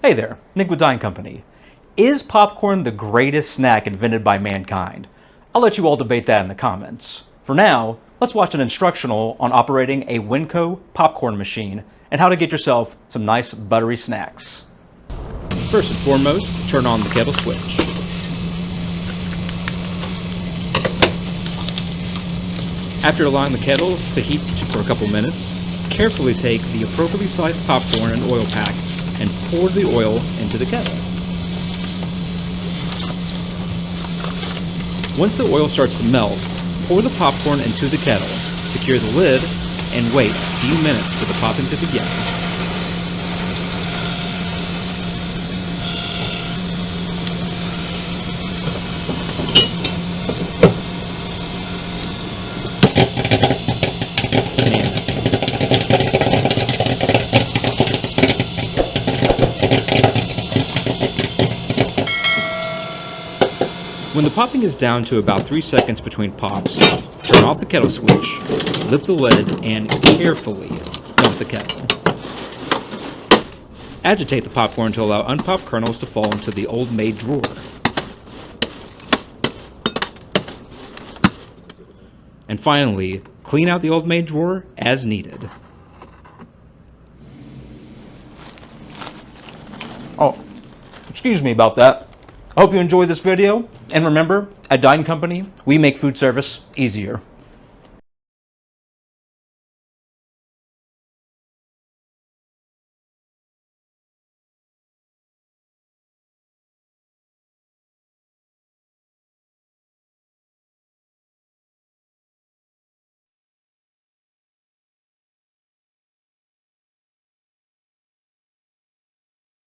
Hey there, Nick with Dine Company. Is popcorn the greatest snack invented by mankind? I'll let you all debate that in the comments. For now, let's watch an instructional on operating a Winco popcorn machine and how to get yourself some nice buttery snacks. First and foremost, turn on the kettle switch. After allowing the kettle to heat for a couple minutes, carefully take the appropriately sized popcorn and oil pack and pour the oil into the kettle. Once the oil starts to melt, pour the popcorn into the kettle, secure the lid, and wait a few minutes for the popping to begin. When the popping is down to about 3 seconds between pops, turn off the kettle switch, lift the lid, and carefully dump the kettle. Agitate the popcorn to allow unpopped kernels to fall into the Old Maid drawer. And finally, clean out the Old Maid drawer as needed. Oh, excuse me about that. I hope you enjoyed this video, and remember, at Dine Company, we make food service easier.